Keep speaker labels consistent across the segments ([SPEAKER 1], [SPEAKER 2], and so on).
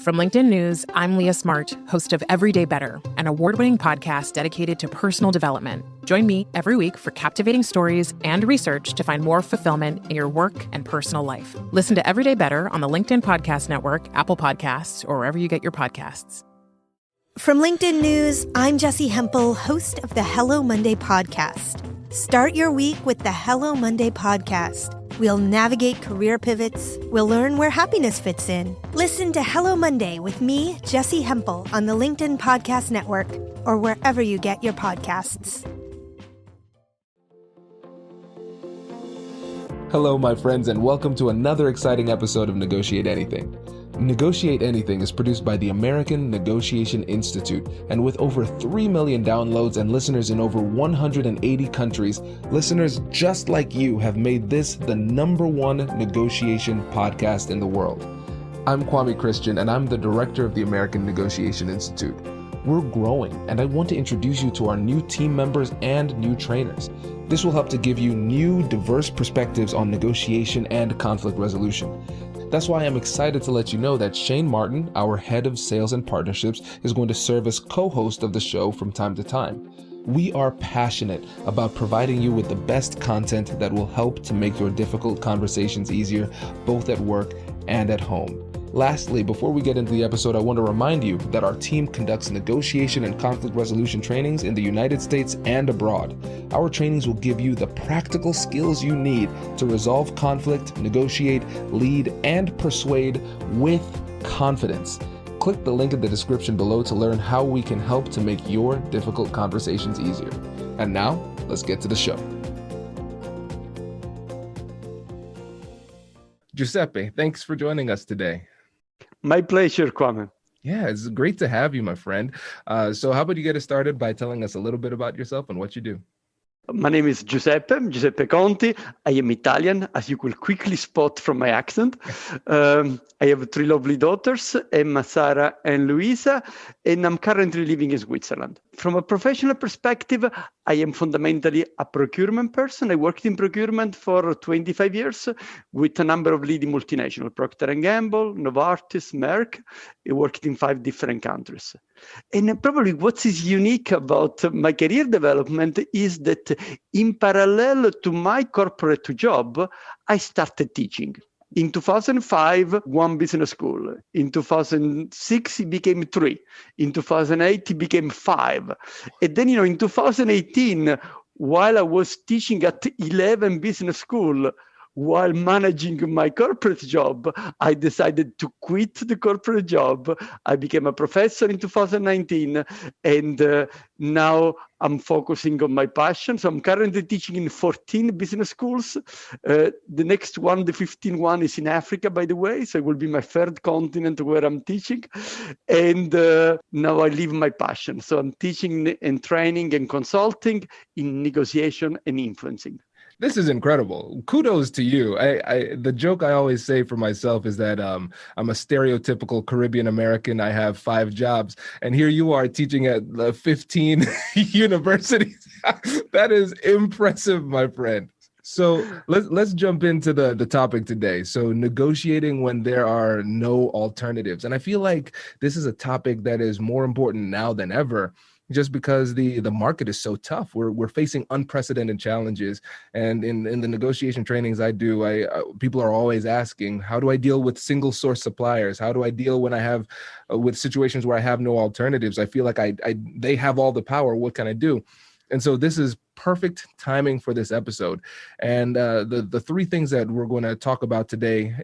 [SPEAKER 1] From LinkedIn News, I'm Leah Smart, host of Everyday Better, an award-winning podcast dedicated to personal development. Join me every week for captivating stories and research to find more fulfillment in your work and personal life. Listen to Everyday Better on the LinkedIn Podcast Network, Apple Podcasts, or wherever you get your podcasts.
[SPEAKER 2] From LinkedIn News, I'm Jessie Hempel, host of the Hello Monday podcast. Start your week with the Hello Monday podcast. We'll navigate career pivots. We'll learn where happiness fits in. Listen to Hello Monday with me, Jessie Hempel, on the LinkedIn Podcast Network or wherever you get your podcasts.
[SPEAKER 3] Hello, my friends, and welcome to another exciting episode of Negotiate Anything. Negotiate Anything is produced by the American Negotiation Institute, and with over 3 million downloads and listeners in over 180 countries, listeners just like you have made this the #1 negotiation podcast in the world. I'm Kwame Christian, and I'm the director of the American Negotiation Institute. We're growing, and I want to introduce you to our new team members and new trainers. This will help to give you new, diverse perspectives on negotiation and conflict resolution. That's why I'm excited to let you know that Shane Martin, our head of sales and partnerships, is going to serve as co-host of the show from time to time. We are passionate about providing you with the best content that will help to make your difficult conversations easier, both at work and at home. Lastly, before we get into the episode, I want to remind you that our team conducts negotiation and conflict resolution trainings in the United States and abroad. Our trainings will give you the practical skills you need to resolve conflict, negotiate, lead, and persuade with confidence. Click the link in the description below to learn how we can help to make your difficult conversations easier. And now, let's get to the show. Giuseppe, thanks for joining us today.
[SPEAKER 4] My pleasure, Kwame.
[SPEAKER 3] Yeah, it's great to have you, my friend. So how about you get us started by telling us a little bit about yourself and what you do?
[SPEAKER 4] My name is Giuseppe Conti. I am Italian, as you will quickly spot from my accent. I have 3 lovely daughters, Emma, Sarah, and Luisa, and I'm currently living in Switzerland. From a professional perspective, I am fundamentally a procurement person. I worked in procurement for 25 years with a number of leading multinationals, Procter & Gamble, Novartis, Merck. I worked in 5 different countries. And probably what is unique about my career development is that in parallel to my corporate job, I started teaching. In 2005, 1 business school. In 2006, it became 3. In 2008, it became 5. And then, in 2018, while I was teaching at 11 business school, while managing my corporate job, I decided to quit the corporate job. I became a professor in 2019, and now I'm focusing on my passion. So I'm currently teaching in 14 business schools. The next one, the 15th one, is in Africa, by the way. So it will be my 3rd continent where I'm teaching. And now I live my passion. So I'm teaching and training and consulting in negotiation and influencing.
[SPEAKER 3] This is incredible. Kudos to you. The joke I always say for myself is that I'm a stereotypical Caribbean American. I have 5 jobs, and here you are teaching at 15 universities. That is impressive, my friend. So let's jump into the topic today. So negotiating when there are no alternatives. And I feel like this is a topic that is more important now than ever, just because the market is so tough. We're facing unprecedented challenges. And in the negotiation trainings I do, people are always asking, how do I deal with single source suppliers? How do I deal when I have with situations where I have no alternatives? I feel like they have all the power. What can I do? And so this is perfect timing for this episode. And the 3 things that we're going to talk about today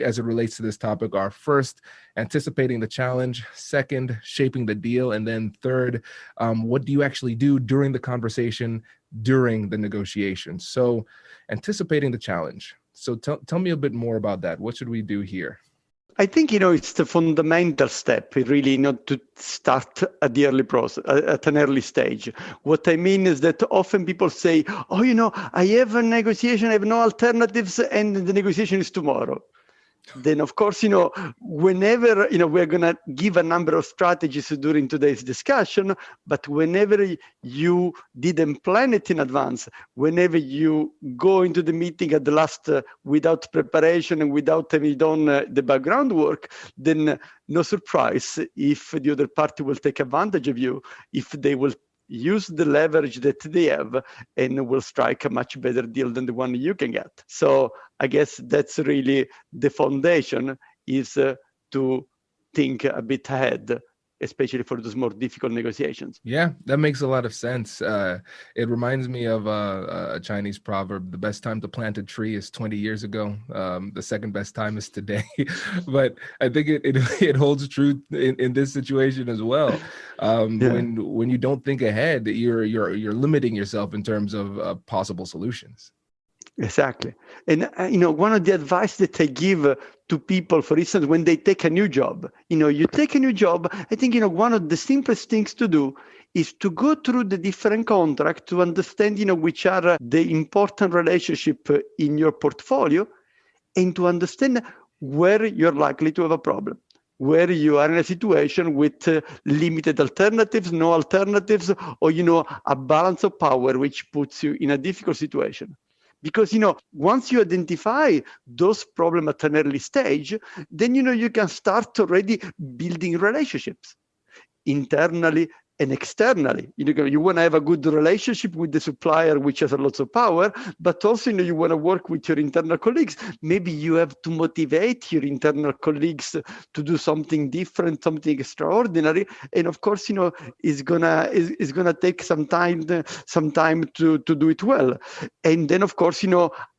[SPEAKER 3] as it relates to this topic are: first, anticipating the challenge; second, shaping the deal; and then third, what do you actually do during the conversation, during the negotiation? So anticipating the challenge. So tell me a bit more about that. What should we do here?
[SPEAKER 4] I think, it's the fundamental step, really, to start at the early process, at an early stage. What I mean is that often people say, I have a negotiation, I have no alternatives, and the negotiation is tomorrow. then of course, whenever, we're going to give a number of strategies during today's discussion, but whenever you didn't plan it in advance, whenever you go into the meeting at the last without preparation and without having done the background work, then no surprise if the other party will take advantage of you, if they will use the leverage that they have and will strike a much better deal than the one you can get. So I guess that's really the foundation, is to think a bit ahead, especially for those more difficult negotiations.
[SPEAKER 3] Yeah, that makes a lot of sense. It reminds me of a Chinese proverb: the best time to plant a tree is 20 years ago. The second best time is today. But I think it holds true in this situation as well. When you don't think ahead, you're limiting yourself in terms of possible solutions.
[SPEAKER 4] Exactly. And, one of the advice that I give to people, for instance, when they take a new job, you take a new job, I think, one of the simplest things to do is to go through the different contracts to understand, which are the important relationship in your portfolio, and to understand where you're likely to have a problem, where you are in a situation with limited alternatives, no alternatives, or, a balance of power, which puts you in a difficult situation. Because, once you identify those problems at an early stage, then, you can start already building relationships internally and externally. You want to have a good relationship with the supplier, which has a lot of power, but also, you want to work with your internal colleagues. Maybe you have to motivate your internal colleagues to do something different, something extraordinary. And of course, it's gonna take some time to do it well. And then, of course,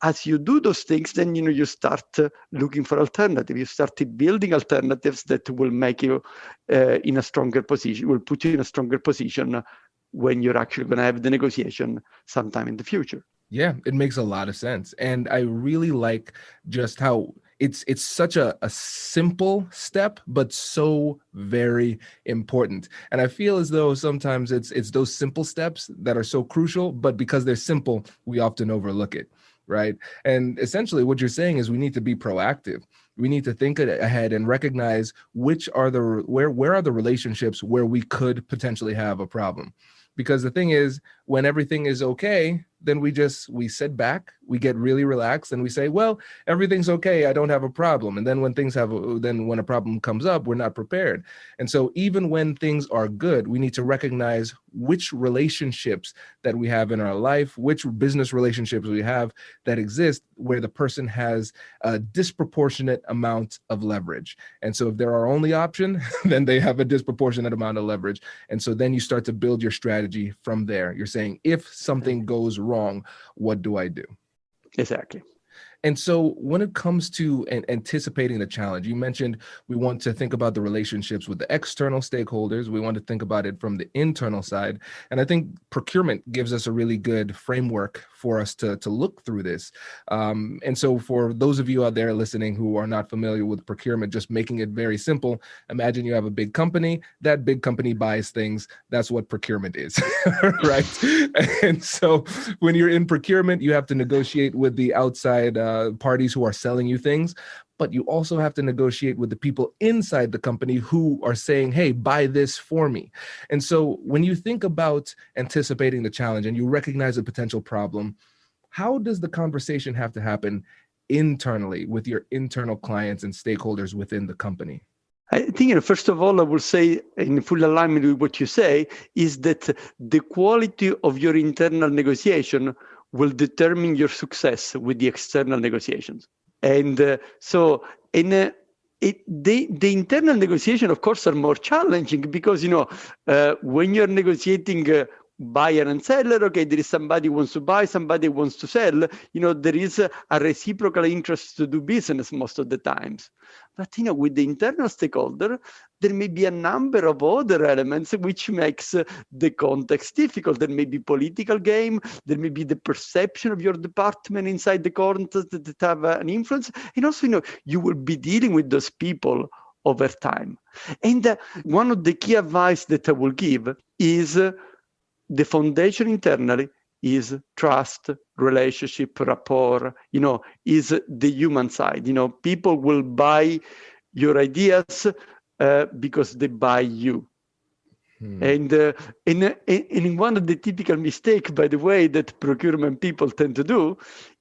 [SPEAKER 4] as you do those things, then, you start looking for alternatives. You start building alternatives that will make you in a stronger position, will put you in a stronger position when you're actually going to have the negotiation sometime in the future.
[SPEAKER 3] Yeah, it makes a lot of sense. And I really like just how it's such a simple step, but so very important. And I feel as though sometimes it's those simple steps that are so crucial, but because they're simple, we often overlook it, right? And essentially what you're saying is we need to be proactive. We need to think ahead and recognize where are the relationships where we could potentially have a problem. Because the thing is, when everything is okay, then we sit back, we get really relaxed, and we say, well, everything's okay, I don't have a problem. And then when a problem comes up, we're not prepared. And so even when things are good, we need to recognize which relationships that we have in our life, which business relationships we have that exist where the person has a disproportionate amount of leverage. And so if they're our only option, then they have a disproportionate amount of leverage. And so then you start to build your strategy from there. You're saying, if something goes wrong, what do I do?
[SPEAKER 4] Exactly.
[SPEAKER 3] And so when it comes to anticipating the challenge, you mentioned we want to think about the relationships with the external stakeholders. We want to think about it from the internal side. And I think procurement gives us a really good framework for us to look through this. And so for those of you out there listening who are not familiar with procurement, just making it very simple, imagine you have a big company. That big company buys things. That's what procurement is, right? And so when you're in procurement, you have to negotiate with the outside parties who are selling you things, but you also have to negotiate with the people inside the company who are saying, hey, buy this for me. And so when you think about anticipating the challenge and you recognize a potential problem, how does the conversation have to happen internally with your internal clients and stakeholders within the company?
[SPEAKER 4] I think, first of all, I will say, in full alignment with what you say, is that the quality of your internal negotiation will determine your success with the external negotiations. And the internal negotiation, of course, are more challenging because, when you're negotiating buyer and seller, okay, there is somebody who wants to buy, somebody who wants to sell, there is a reciprocal interest to do business most of the times. But, with the internal stakeholder, there may be a number of other elements which makes the context difficult. There may be political game, there may be the perception of your department inside the context that have an influence. And also, you will be dealing with those people over time. And one of the key advice that I will give is the foundation internally is trust, relationship, rapport, is the human side. People will buy your ideas because they buy you. And in one of the typical mistakes, by the way, that procurement people tend to do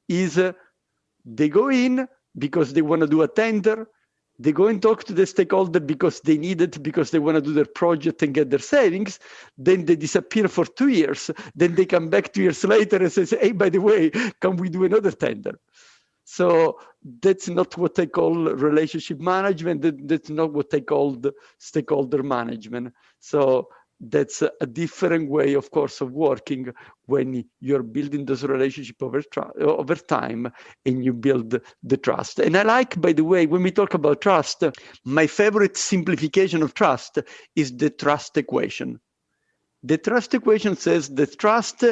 [SPEAKER 4] is they go in because they want to do a tender. They go and talk to the stakeholder because they need it, because they want to do their project and get their savings. Then they disappear for 2 years. Then they come back 2 years later and say, hey, by the way, can we do another tender? So that's not what I call relationship management. That's not what I call the stakeholder management. So that's a different way, of course, of working when you're building this relationship over time and you build the trust. And I like, by the way, when we talk about trust, my favorite simplification of trust is the trust equation. The trust equation says that trust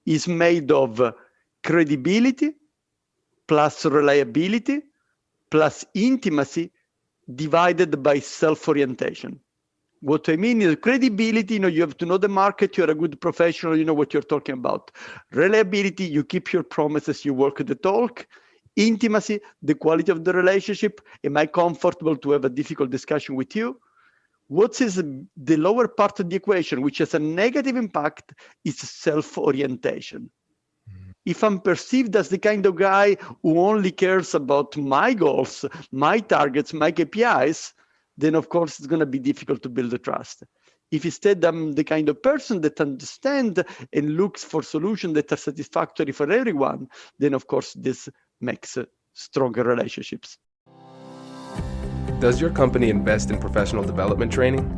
[SPEAKER 4] is made of credibility plus reliability plus intimacy divided by self-orientation. What I mean is credibility, you have to know the market, you're a good professional, you know what you're talking about. Reliability, you keep your promises, you walk the talk. Intimacy, the quality of the relationship. Am I comfortable to have a difficult discussion with you? What is the lower part of the equation, which has a negative impact, is self-orientation. If I'm perceived as the kind of guy who only cares about my goals, my targets, my KPIs, then of course it's going to be difficult to build the trust. If instead I'm the kind of person that understands and looks for solutions that are satisfactory for everyone, then of course this makes stronger relationships.
[SPEAKER 3] Does your company invest in professional development training?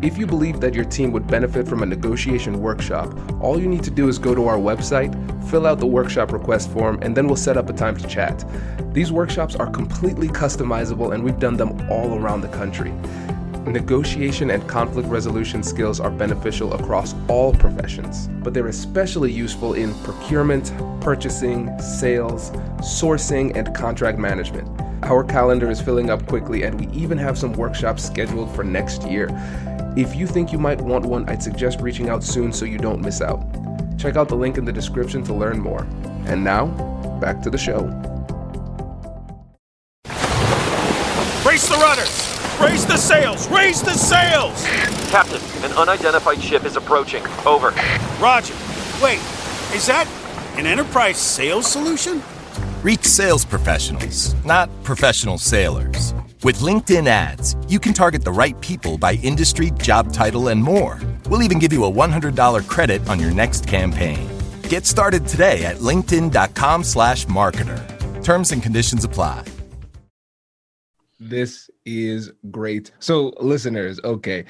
[SPEAKER 3] If you believe that your team would benefit from a negotiation workshop, all you need to do is go to our website, fill out the workshop request form, and then we'll set up a time to chat. These workshops are completely customizable, and we've done them all around the country. Negotiation and conflict resolution skills are beneficial across all professions, but they're especially useful in procurement, purchasing, sales, sourcing, and contract management. Our calendar is filling up quickly, and we even have some workshops scheduled for next year. If you think you might want one, I'd suggest reaching out soon so you don't miss out. Check out the link in the description to learn more. And now, back to the show.
[SPEAKER 5] Brace the rudders! Raise the sails! Raise the sails!
[SPEAKER 6] Captain, an unidentified ship is approaching. Over.
[SPEAKER 5] Roger. Wait, is that an enterprise sales solution?
[SPEAKER 7] Reach sales professionals, not professional sailors. With LinkedIn ads, you can target the right people by industry, job title, and more. We'll even give you a $100 credit on your next campaign. Get started today at linkedin.com/marketer. Terms and conditions apply.
[SPEAKER 3] This is great. So listeners, okay,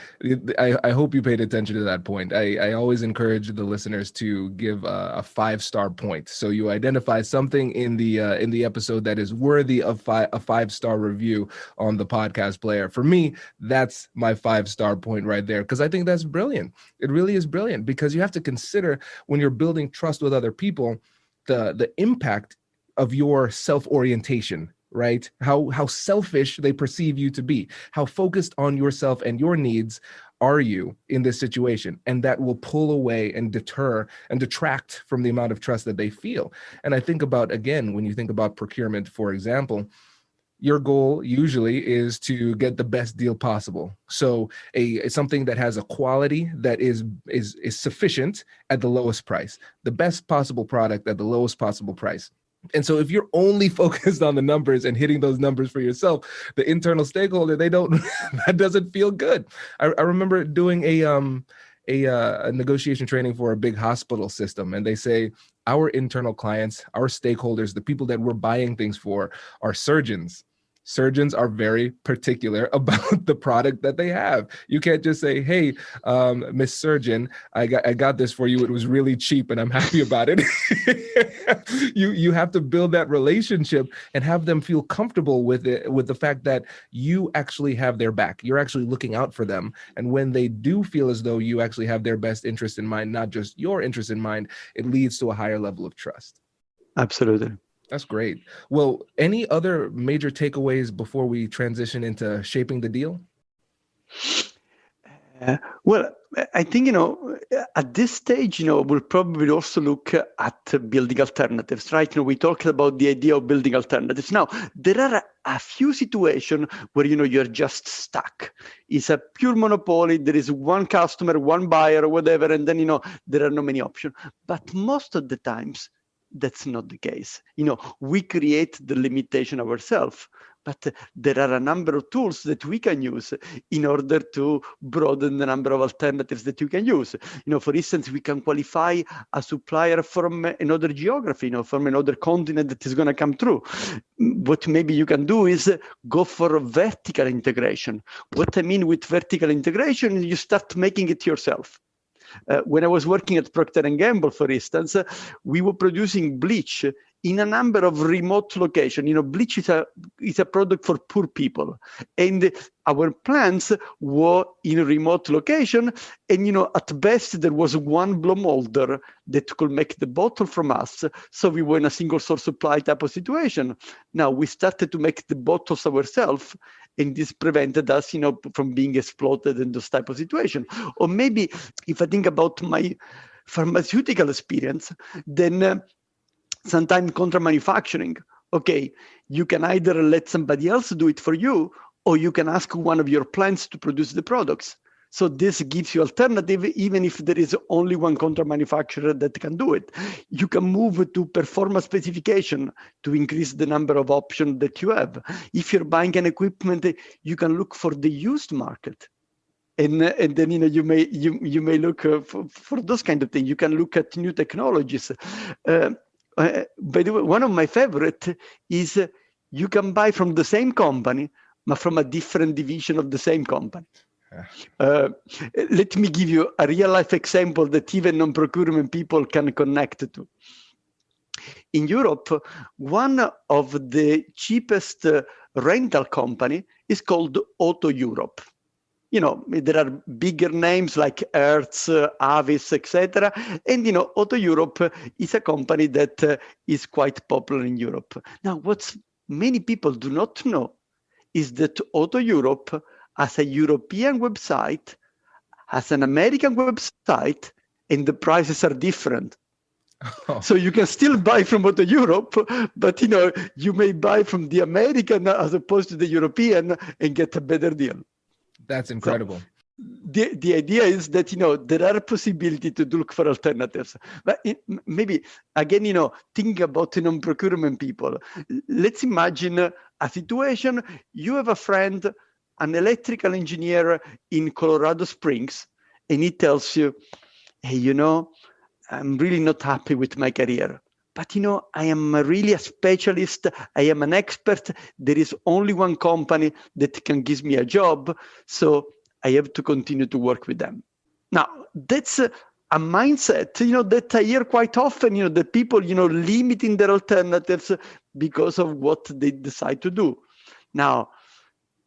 [SPEAKER 3] I hope you paid attention to that point. I always encourage the listeners to give a 5-star point. So you identify something in the episode that is worthy of a 5-star review on the podcast player. For me, that's my 5-star point right there, because I think that's brilliant. It really is brilliant, because you have to consider, when you're building trust with other people, the impact of your self-orientation, right? How selfish they perceive you to be. How focused on yourself and your needs are you in this situation? And that will pull away and deter and detract from the amount of trust that they feel. And I think about, again, when you think about procurement, for example, your goal usually is to get the best deal possible. So something that has a quality that is sufficient at the lowest price, the best possible product at the lowest possible price. And so if you're only focused on the numbers and hitting those numbers for yourself, the internal stakeholder, that doesn't feel good. I remember doing a negotiation training for a big hospital system, and they say, our internal clients, our stakeholders, the people that we're buying things for, are surgeons. Surgeons are very particular about the product that they have. You can't just say, hey, Miss Surgeon, I got this for you. It was really cheap and I'm happy about it. You have to build that relationship and have them feel comfortable with it, with the fact that you actually have their back. You're actually looking out for them. And when they do feel as though you actually have their best interest in mind, not just your interest in mind, it leads to a higher level of trust.
[SPEAKER 4] Absolutely.
[SPEAKER 3] That's great. Well, any other major takeaways before we transition into shaping the deal?
[SPEAKER 4] Well, I think, at this stage, we'll probably also look at building alternatives, right? We talked about the idea of building alternatives. Now, there are a few situations where, you're just stuck. It's a pure monopoly. There is one customer, one buyer, or whatever, and then, there are no many options. But most of the times, that's not the case. We create the limitation ourselves. But there are a number of tools that we can use in order to broaden the number of alternatives that you can use. For instance, we can qualify a supplier from another geography, from another continent that is going to come through. What maybe you can do is go for a vertical integration. What I mean with vertical integration is you start making it yourself. When I was working at Procter & Gamble, for instance, we were producing bleach in a number of remote locations. Bleach is a product for poor people. And our plants were in a remote location. And, at best, there was one blow molder that could make the bottle from us. So we were in a single source supply type of situation. Now we started to make the bottles ourselves. And this prevented us, from being exploited in those type of situation. Or maybe if I think about my pharmaceutical experience, then sometimes contract manufacturing. Okay, you can either let somebody else do it for you, or you can ask one of your plants to produce the products. So this gives you alternative, even if there is only one contract manufacturer that can do it. You can move to performance specification to increase the number of options that you have. If you're buying an equipment, you can look for the used market. And then you may look for those kind of things. You can look at new technologies. By the way, one of my favorite is you can buy from the same company, but from a different division of the same company. Let me give you a real life example that even non-procurement people can connect to. In Europe, one of the cheapest rental company is called Auto Europe. There are bigger names like Hertz, Avis, etc. And, Auto Europe is a company that is quite popular in Europe. Now, what many people do not know is that Auto Europe has a European website, has an American website, and the prices are different. Oh. So you can still buy from Auto Europe, but you may buy from the American as opposed to the European and get a better deal.
[SPEAKER 3] That's incredible.
[SPEAKER 4] So the idea is that there are possibility to look for alternatives. But maybe again, think about non-procurement people. Let's imagine a situation. You have a friend, an electrical engineer in Colorado Springs, and he tells you, hey, I'm really not happy with my career. But, I am really a specialist. I am an expert. There is only one company that can give me a job. So I have to continue to work with them. Now, that's a mindset, that I hear quite often, that people, limiting their alternatives because of what they decide to do. Now,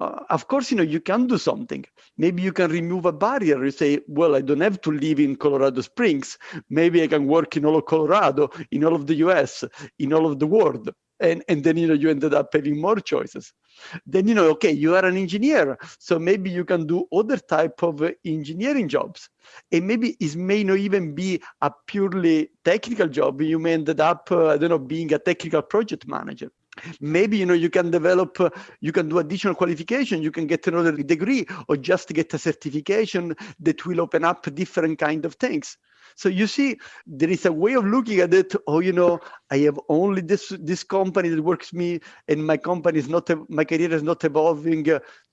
[SPEAKER 4] of course, you can do something. Maybe you can remove a barrier. You say, well, I don't have to live in Colorado Springs. Maybe I can work in all of Colorado, in all of the US, in all of the world. And then, you ended up having more choices. Then, okay, you are an engineer. So maybe you can do other type of engineering jobs. And maybe it may not even be a purely technical job. You may end up, being a technical project manager. Maybe, you can develop, you can do additional qualification, you can get another degree or just get a certification that will open up different kind of things. So you see, there is a way of looking at it. Oh, I have only this company that works me and my company is not, my career is not evolving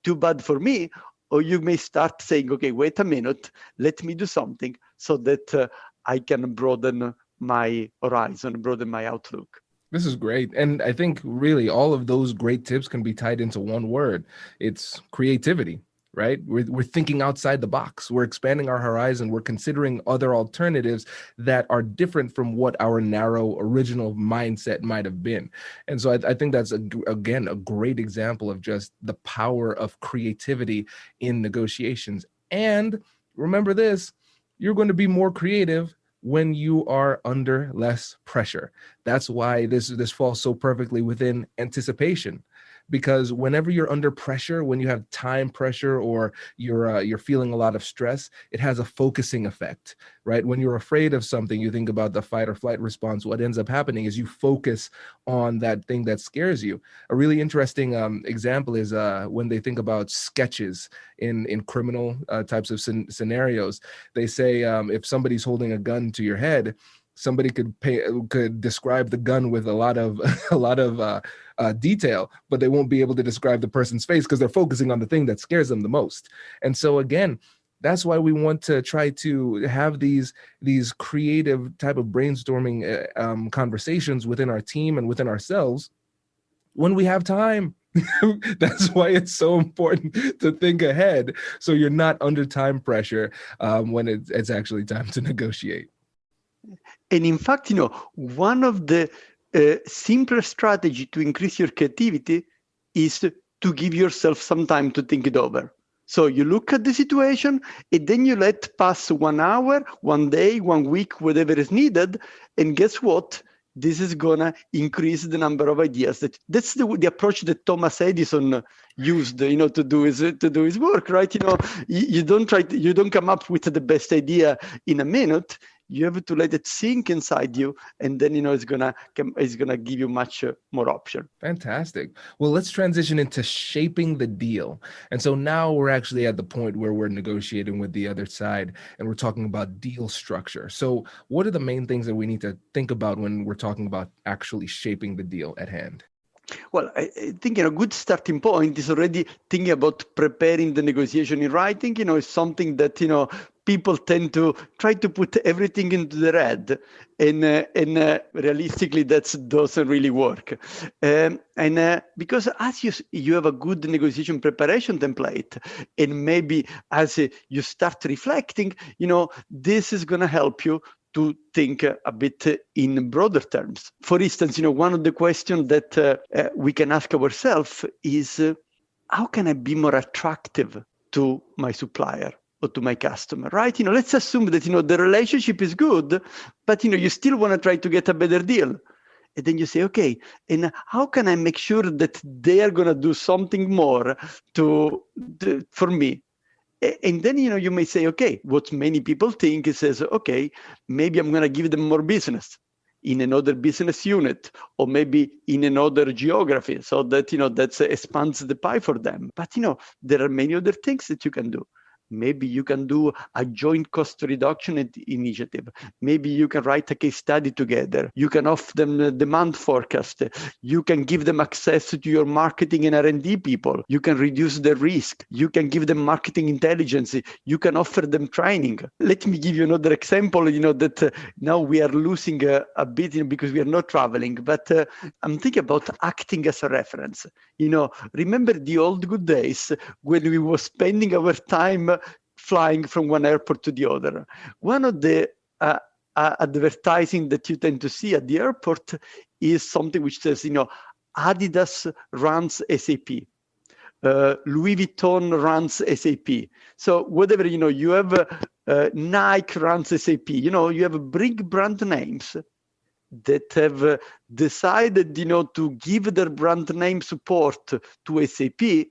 [SPEAKER 4] too bad for me. Or you may start saying, okay, wait a minute, let me do something so that I can broaden my horizon, broaden my outlook.
[SPEAKER 3] This is great. And I think really all of those great tips can be tied into one word. It's creativity, right? We're thinking outside the box. We're expanding our horizon. We're considering other alternatives that are different from what our narrow original mindset might have been. And so I think that's, again, a great example of just the power of creativity in negotiations. And remember this, you're going to be more creative when you are under less pressure. That's why this falls so perfectly within anticipation. because whenever you're under pressure, when you have time pressure or you're feeling a lot of stress, it has a focusing effect, right? When you're afraid of something, you think about the fight or flight response. What ends up happening is you focus on that thing that scares you. A really interesting example is when they think about sketches in criminal types of scenarios. They say if somebody's holding a gun to your head, somebody could describe the gun with a lot of detail, but they won't be able to describe the person's face because they're focusing on the thing that scares them the most. And so again, that's why we want to try to have these creative type of brainstorming conversations within our team and within ourselves when we have time. That's why it's so important to think ahead, so you're not under time pressure when it's actually time to negotiate.
[SPEAKER 4] And in fact, one of the simpler strategy to increase your creativity is to give yourself some time to think it over. So you look at the situation and then you let pass 1 hour, 1 day, 1 week, whatever is needed. And guess what? This is gonna increase the number of ideas. That's the approach that Thomas Edison used, to do his work, right? You don't come up with the best idea in a minute. You have to let it sink inside you, and then it's gonna give you much more option.
[SPEAKER 3] Fantastic. Well, let's transition into shaping the deal. And so now we're actually at the point where we're negotiating with the other side, and we're talking about deal structure. So what are the main things that we need to think about when we're talking about actually shaping the deal at hand?
[SPEAKER 4] Well, I think a good starting point is already thinking about preparing the negotiation in writing. It's something that people tend to try to put everything into the red, and realistically, that doesn't really work. Because as you have a good negotiation preparation template, and maybe as you start reflecting, this is going to help you to think a bit in broader terms. For instance, one of the questions that we can ask ourselves is, how can I be more attractive to my supplier or to my customer, right? Let's assume that, the relationship is good, but, you still want to try to get a better deal. And then you say, okay, and how can I make sure that they are going to do something more for me? And then, you may say, okay, what many people think is, okay, maybe I'm going to give them more business in another business unit, or maybe in another geography, so that, that expands the pie for them. But, there are many other things that you can do. Maybe you can do a joint cost reduction initiative. Maybe you can write a case study together. You can offer them a demand forecast. You can give them access to your marketing and R&D people. You can reduce the risk. You can give them marketing intelligence. You can offer them training. Let me give you another example, that now we are losing a bit because we are not traveling, but I'm thinking about acting as a reference. Remember the old good days when we were spending our time flying from one airport to the other. One of the advertising that you tend to see at the airport is something which says, Adidas runs SAP. Louis Vuitton runs SAP. So whatever, you have Nike runs SAP. You have big brand names that have decided, to give their brand name support to SAP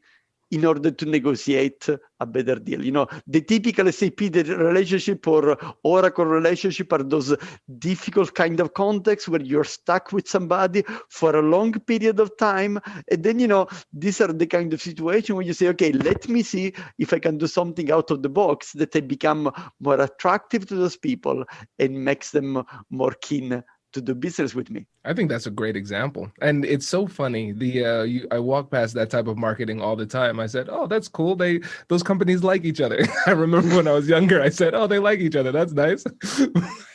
[SPEAKER 4] in order to negotiate a better deal. The typical SAP relationship or Oracle relationship are those difficult kind of contexts where you're stuck with somebody for a long period of time. And then, these are the kind of situation where you say, okay, let me see if I can do something out of the box that I become more attractive to those people and makes them more keen to do business with me.
[SPEAKER 3] I think that's a great example. And it's so funny. I walk past that type of marketing all the time. I said, oh, that's cool. Those companies like each other. I remember when I was younger, I said, oh, they like each other. That's nice.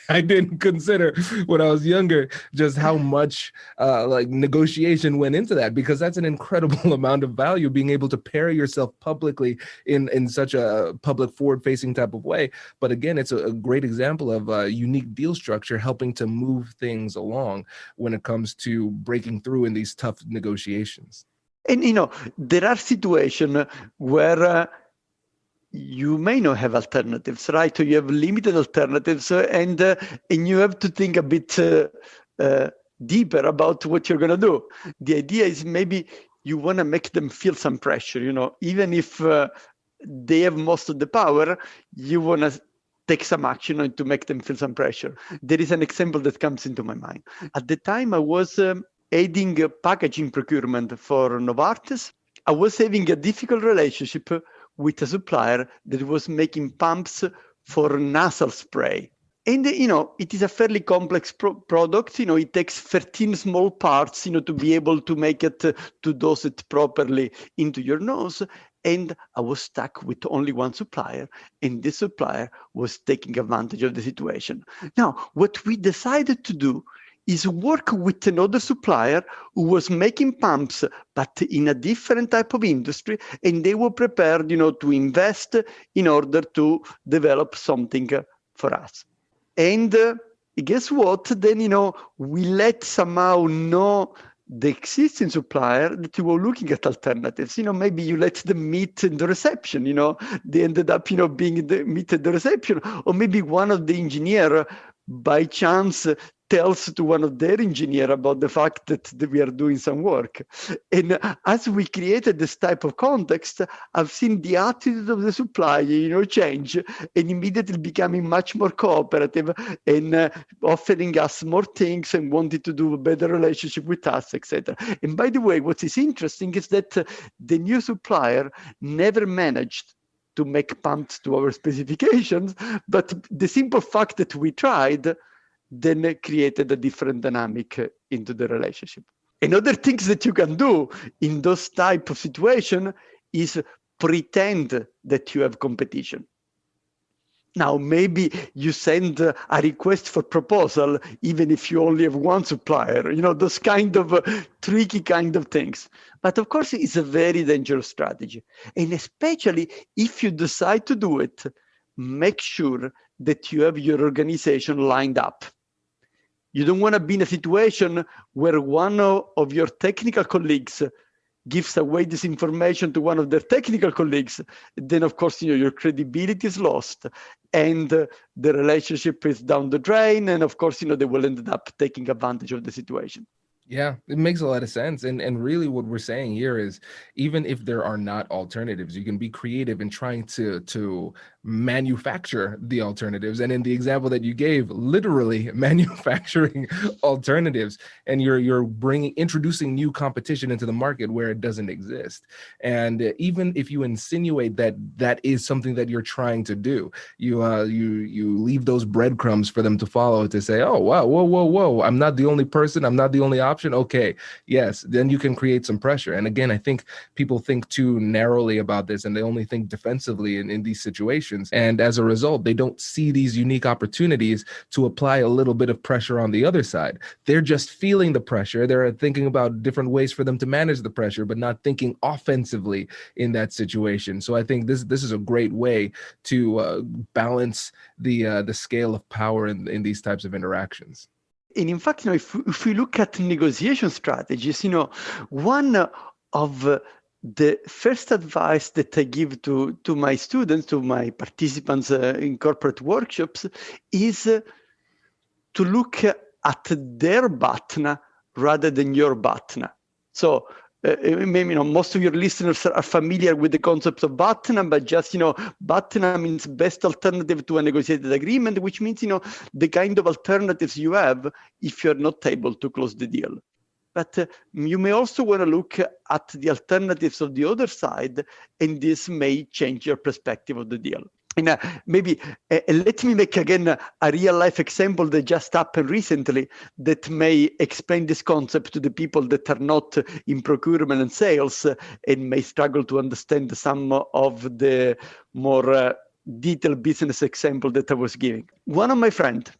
[SPEAKER 3] I didn't consider when I was younger just how much negotiation went into that, because that's an incredible amount of value, being able to pair yourself publicly in such a public forward-facing type of way. But again, it's a great example of a unique deal structure helping to move things along when it comes to breaking through in these tough negotiations.
[SPEAKER 4] And, there are situations where you may not have alternatives, right? So you have limited alternatives, and you have to think a bit deeper about what you're going to do. The idea is maybe you want to make them feel some pressure, even if they have most of the power, you want to take some action to make them feel some pressure. There is an example that comes into my mind. At the time, I was heading packaging procurement for Novartis. I was having a difficult relationship with a supplier that was making pumps for nasal spray. And, it is a fairly complex product. It takes 13 small parts, to be able to make it, to dose it properly into your nose. And I was stuck with only one supplier, and this supplier was taking advantage of the situation. Now, what we decided to do is work with another supplier who was making pumps, but in a different type of industry, and they were prepared, to invest in order to develop something for us. And guess what? Then, we let somehow know the existing supplier that you were looking at alternatives. Maybe you let them meet in the reception, they ended up, being meet at the reception, or maybe one of the engineer by chance tells to one of their engineer about the fact that we are doing some work. And as we created this type of context, I've seen the attitude of the supplier, change, and immediately becoming much more cooperative and offering us more things and wanting to do a better relationship with us, etc. And by the way, what is interesting is that the new supplier never managed to make pumps to our specifications, but the simple fact that we tried then created a different dynamic into the relationship. Another things that you can do in those type of situation is pretend that you have competition. Now, maybe you send a request for proposal, even if you only have one supplier, those kind of tricky kind of things. But of course, it's a very dangerous strategy. And especially if you decide to do it, make sure that you have your organization lined up. You don't want to be in a situation where one of your technical colleagues gives away this information to one of their technical colleagues. Then, of course, your credibility is lost and the relationship is down the drain. And of course, they will end up taking advantage of the situation.
[SPEAKER 3] Yeah, it makes a lot of sense. And really what we're saying here is, even if there are not alternatives, you can be creative in trying to manufacture the alternatives. And in the example that you gave, literally manufacturing alternatives, and you're introducing new competition into the market where it doesn't exist. And even if you insinuate that is something that you're trying to do, you leave those breadcrumbs for them to follow, to say, oh, wow, whoa, I'm not the only person, I'm not the only option. Okay, yes, then you can create some pressure. And again, I think people think too narrowly about this, and they only think defensively in these situations. And as a result, they don't see these unique opportunities to apply a little bit of pressure on the other side. They're just feeling the pressure. They're thinking about different ways for them to manage the pressure, but not thinking offensively in that situation. So I think this is a great way to balance the scale of power in these types of interactions.
[SPEAKER 4] And in fact, if we look at negotiation strategies, one of the first advice that I give to my students, to my participants in corporate workshops, is to look at their button rather than your button. So maybe most of your listeners are familiar with the concept of BATNA, but just BATNA means best alternative to a negotiated agreement, which means the kind of alternatives you have if you're not able to close the deal. But you may also want to look at the alternatives of the other side, and this may change your perspective of the deal. And maybe let me make again a real life example that just happened recently that may explain this concept to the people that are not in procurement and sales and may struggle to understand some of the more detailed business example that I was giving. One of my friends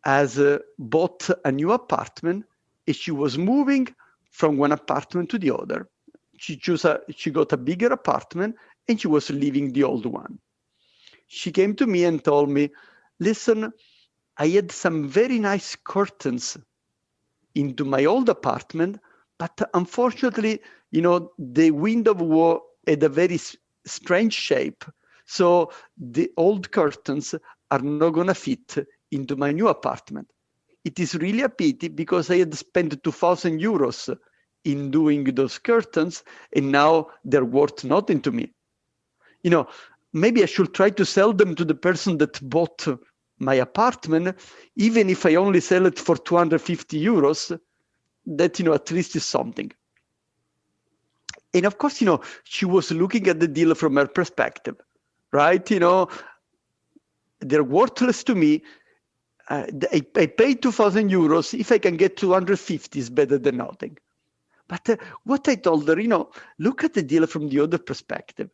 [SPEAKER 4] has bought a new apartment, and she was moving from one apartment to the other. She got a bigger apartment, and she was leaving the old one. She came to me and told me, listen, I had some very nice curtains into my old apartment, but unfortunately, the window had a very strange shape. So the old curtains are not going to fit into my new apartment. It is really a pity because I had spent 2,000 euros in doing those curtains, and now they're worth nothing to me. Maybe I should try to sell them to the person that bought my apartment, even if I only sell it for 250 euros, that, at least is something. And of course, she was looking at the deal from her perspective, right? They're worthless to me. I paid 2,000 euros. If I can get 250, is better than nothing. But what I told her, look at the deal from the other perspective.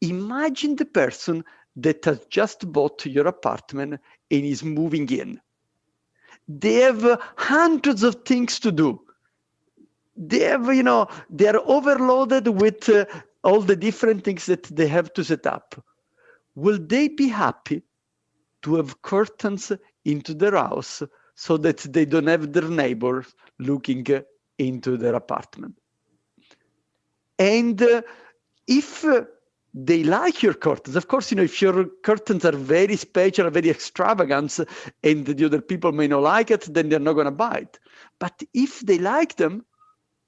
[SPEAKER 4] Imagine the person that has just bought your apartment and is moving in. They have hundreds of things to do. They have, they are overloaded with all the different things that they have to set up. Will they be happy to have curtains into their house so that they don't have their neighbors looking into their apartment? And if they like your curtains, of course, if your curtains are very special, very extravagant, and the other people may not like it, then they're not going to buy it. But if they like them,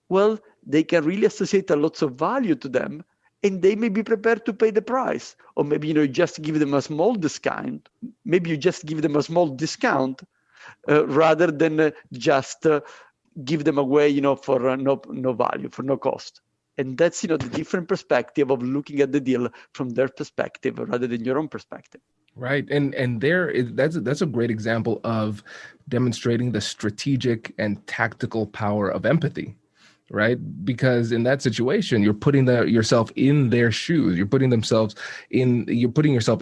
[SPEAKER 4] well, they can really associate a lot of value to them, and they may be prepared to pay the price. Or maybe, you just give them a small discount. Maybe you just give them a small discount rather than just give them away, for no value, for no cost. And that's, the different perspective of looking at the deal from their perspective rather than your own perspective.
[SPEAKER 3] Right. And that's a great example of demonstrating the strategic and tactical power of empathy. Right? Because in that situation, you're putting yourself in their shoes. You're putting yourself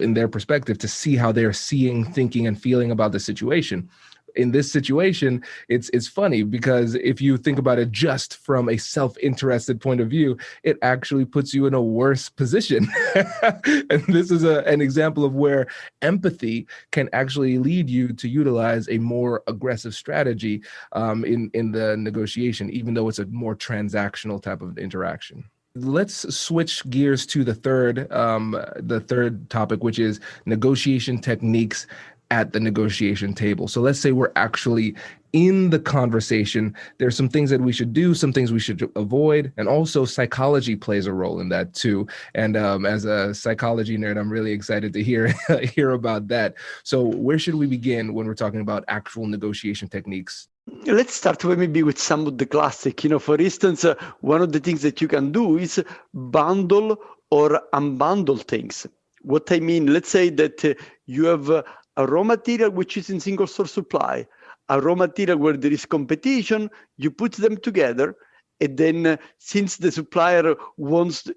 [SPEAKER 3] in their perspective to see how they're seeing, thinking, and feeling about the situation. In this situation, it's funny because if you think about it just from a self-interested point of view, it actually puts you in a worse position. And this is an example of where empathy can actually lead you to utilize a more aggressive strategy in the negotiation, even though it's a more transactional type of interaction. Let's switch gears to the third topic, which is negotiation techniques at the negotiation table. So let's say we're actually in the conversation. There's some things that we should do, some things we should avoid, and also psychology plays a role in that too. And as a psychology nerd, I'm really excited to hear about that. So where should we begin when we're talking about actual negotiation techniques?
[SPEAKER 4] Let's start maybe with some of the classic. For instance, one of the things that you can do is bundle or unbundle things. What I mean, let's say that you have a raw material which is in single source supply, a raw material where there is competition, you put them together, and then since the supplier wants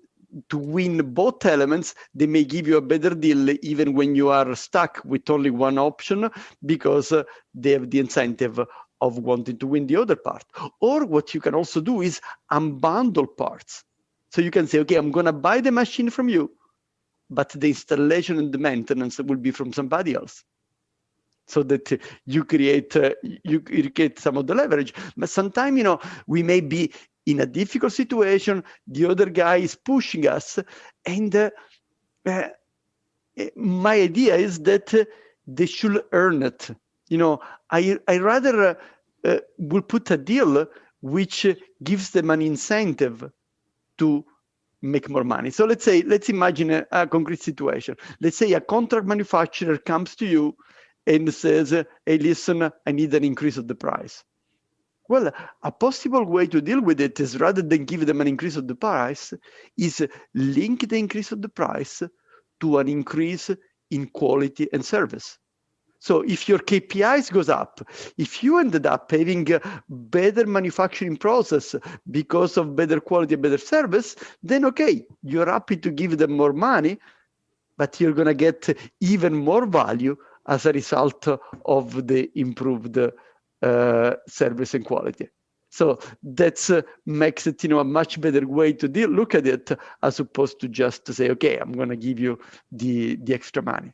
[SPEAKER 4] to win both elements, they may give you a better deal even when you are stuck with only one option because they have the incentive of wanting to win the other part. Or what you can also do is unbundle parts. So you can say, okay, I'm going to buy the machine from you, but the installation and the maintenance will be from somebody else. So that you create some of the leverage. But sometimes, we may be in a difficult situation. The other guy is pushing us. And my idea is that they should earn it. I rather will put a deal which gives them an incentive to make more money. So let's imagine a concrete situation. Let's say a contract manufacturer comes to you and says, hey, listen, I need an increase of the price. Well, a possible way to deal with it is rather than give them an increase of the price, is link the increase of the price to an increase in quality and service. So if your KPIs goes up, if you ended up having a better manufacturing process because of better quality and better service, then okay, you're happy to give them more money, but you're going to get even more value as a result of the improved service and quality. So that makes it, a much better way to look at it, as opposed to just to say, okay, I'm going to give you the extra money.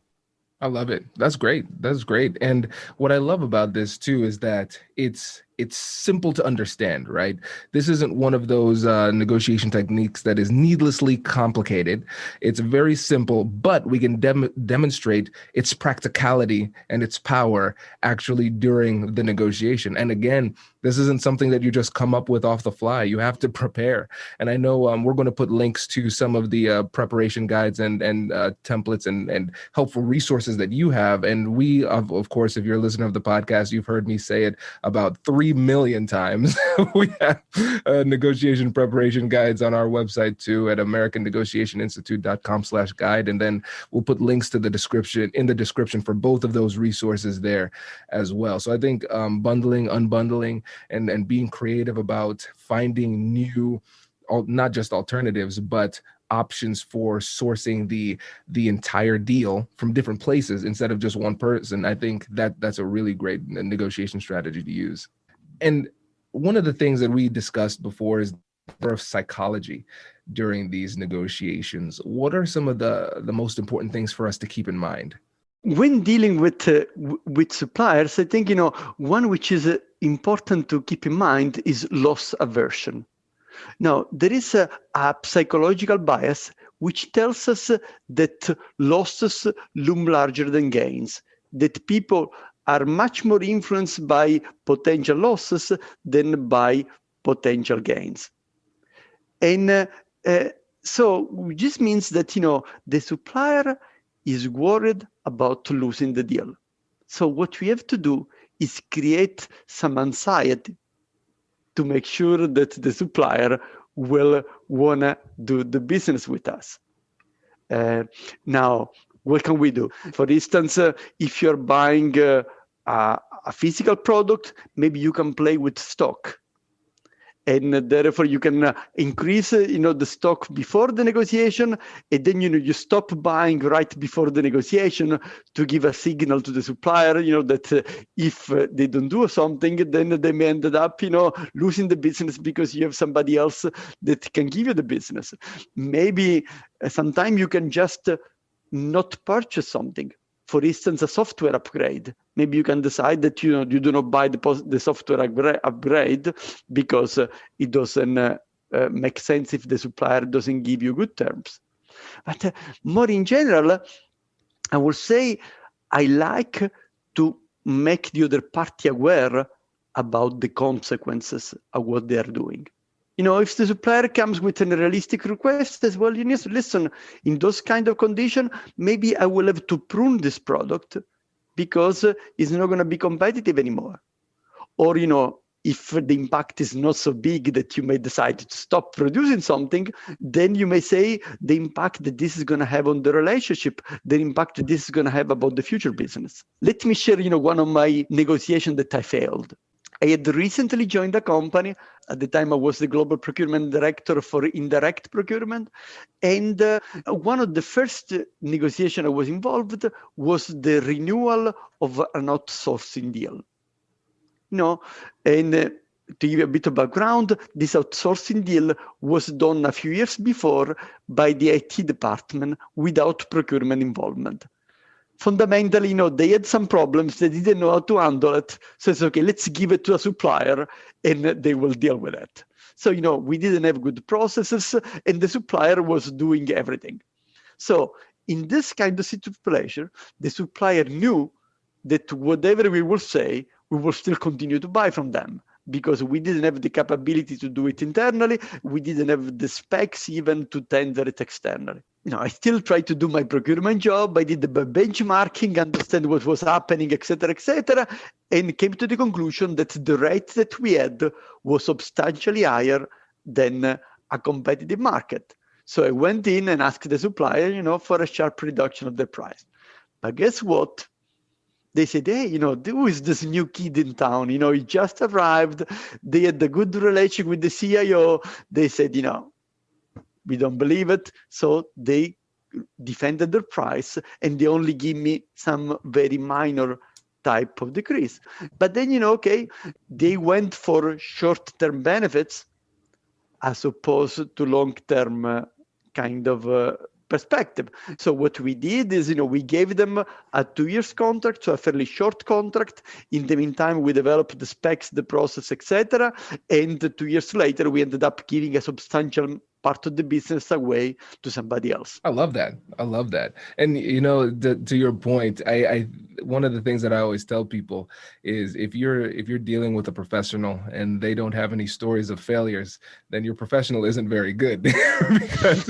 [SPEAKER 3] I love it. That's great. That's great. And what I love about this too is that it's simple to understand, right? This isn't one of those negotiation techniques that is needlessly complicated. It's very simple, but we can demonstrate its practicality and its power actually during the negotiation. And again, This isn't something that you just come up with off the fly. You have to prepare. And I know we're going to put links to some of the preparation guides and templates and helpful resources that you have. And we, of course, if you're a listener of the podcast, you've heard me say it about 3 million times. We have negotiation preparation guides on our website too at americannegotiationinstitute.com/guide. And then we'll put links to the description for both of those resources there as well. So I think bundling, unbundling, and being creative about finding new, not just alternatives, but options for sourcing the entire deal from different places instead of just one person. I think that's a really great negotiation strategy to use. And one of the things that we discussed before is of psychology during these negotiations. What are some of the most important things for us to keep in mind?
[SPEAKER 4] When dealing with suppliers, I think, one which is important to keep in mind is loss aversion. Now, there is a psychological bias which tells us that losses loom larger than gains, that people are much more influenced by potential losses than by potential gains. And so this means that, the supplier is worried about losing the deal. So what we have to do is create some anxiety to make sure that the supplier will want to do the business with us. Now, what can we do? For instance, if you're buying a physical product, maybe you can play with stock. And therefore, you can increase, the stock before the negotiation, and then, you stop buying right before the negotiation to give a signal to the supplier, that if they don't do something, then they may end up, losing the business because you have somebody else that can give you the business. Maybe sometimes you can just not purchase something. For instance, a software upgrade. Maybe you can decide that you do not buy the software upgrade because it doesn't make sense if the supplier doesn't give you good terms. But more in general, I would say I like to make the other party aware about the consequences of what they are doing. If the supplier comes with an unrealistic request as well, you need to listen. In those kind of conditions, maybe I will have to prune this product because it's not going to be competitive anymore. Or, if the impact is not so big that you may decide to stop producing something, then you may say the impact that this is going to have on the relationship, the impact that this is going to have about the future business. Let me share, one of my negotiations that I failed. I had recently joined a company. At the time, I was the global procurement director for indirect procurement. And one of the first negotiations I was involved was the renewal of an outsourcing deal. And to give you a bit of background, this outsourcing deal was done a few years before by the IT department without procurement involvement. Fundamentally, they had some problems. They didn't know how to handle it. So it's okay, let's give it to a supplier and they will deal with it. So, we didn't have good processes and the supplier was doing everything. So in this kind of situation, the supplier knew that whatever we will say, we will still continue to buy from them because we didn't have the capability to do it internally. We didn't have the specs even to tender it externally. I still tried to do my procurement job. I did the benchmarking, understand what was happening, et cetera, and came to the conclusion that the rate that we had was substantially higher than a competitive market. So I went in and asked the supplier, for a sharp reduction of the price. But guess what? They said, hey, who is this new kid in town? He just arrived. They had a good relationship with the CIO. They said, we don't believe it. So they defended their price and they only give me some very minor type of decrease. But then, they went for short-term benefits as opposed to long-term kind of perspective. So what we did is, we gave them a 2 years contract, so a fairly short contract. In the meantime, we developed the specs, the process, etc. And 2 years later, we ended up giving a substantial part of the business away to somebody else.
[SPEAKER 3] I love that. And to your point, I one of the things that I always tell people is if you're dealing with a professional and they don't have any stories of failures, then your professional isn't very good. Because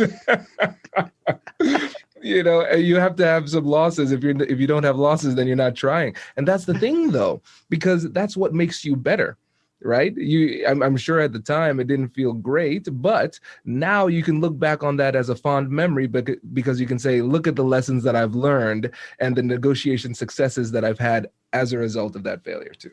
[SPEAKER 3] you have to have some losses. If you don't have losses, then you're not trying. And that's the thing, though, because that's what makes you better. Right? I'm sure at the time it didn't feel great, but now you can look back on that as a fond memory because you can say, look at the lessons that I've learned and the negotiation successes that I've had as a result of that failure too.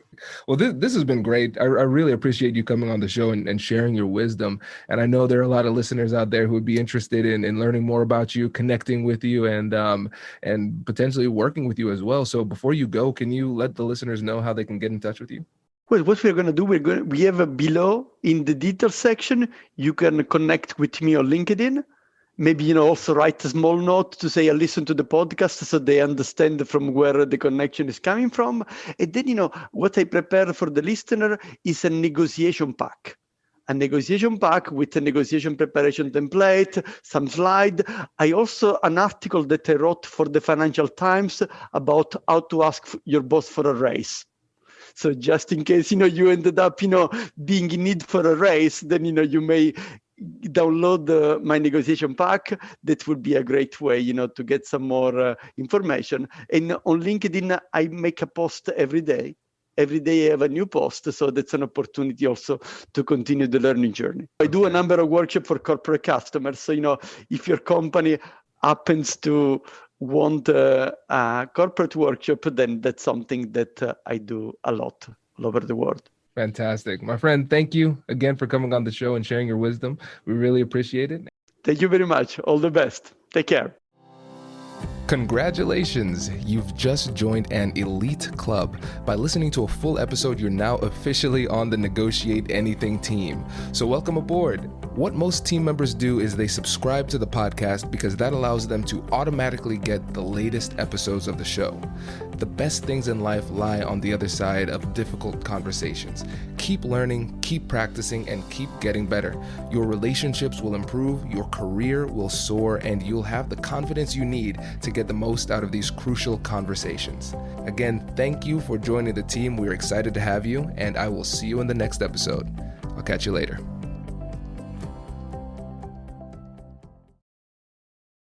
[SPEAKER 3] Well, this has been great. I really appreciate you coming on the show and sharing your wisdom. And I know there are a lot of listeners out there who would be interested in learning more about you, connecting with you, and potentially working with you as well. So before you go, can you let the listeners know how they can get in touch with you?
[SPEAKER 4] Well, what we're going to do, we have below in the details section, you can connect with me on LinkedIn. Maybe, also write a small note to say, I listen to the podcast so they understand from where the connection is coming from. And then, what I prepared for the listener is a negotiation pack. A negotiation pack with a negotiation preparation template, some slide. I also an article that I wrote for the Financial Times about how to ask your boss for a raise. So just in case, you ended up, being in need for a raise, then, you may download my negotiation pack. That would be a great way, to get some more information. And on LinkedIn, I make a post every day. Every day I have a new post. So that's an opportunity also to continue the learning journey. I do a number of workshops for corporate customers. So, if your company happens to want a corporate workshop, then that's something that I do a lot all over the world.
[SPEAKER 3] Fantastic. My friend, thank you again for coming on the show and sharing your wisdom. We really appreciate it.
[SPEAKER 4] Thank you very much. All the best. Take care.
[SPEAKER 3] Congratulations! You've just joined an elite club. By listening to a full episode, you're now officially on the Negotiate Anything team. So welcome aboard. What most team members do is they subscribe to the podcast because that allows them to automatically get the latest episodes of the show. The best things in life lie on the other side of difficult conversations. Keep learning, keep practicing, and keep getting better. Your relationships will improve, your career will soar, and you'll have the confidence you need to get the most out of these crucial conversations. Again, thank you for joining the team. We're excited to have you, and I will see you in the next episode. I'll catch you later.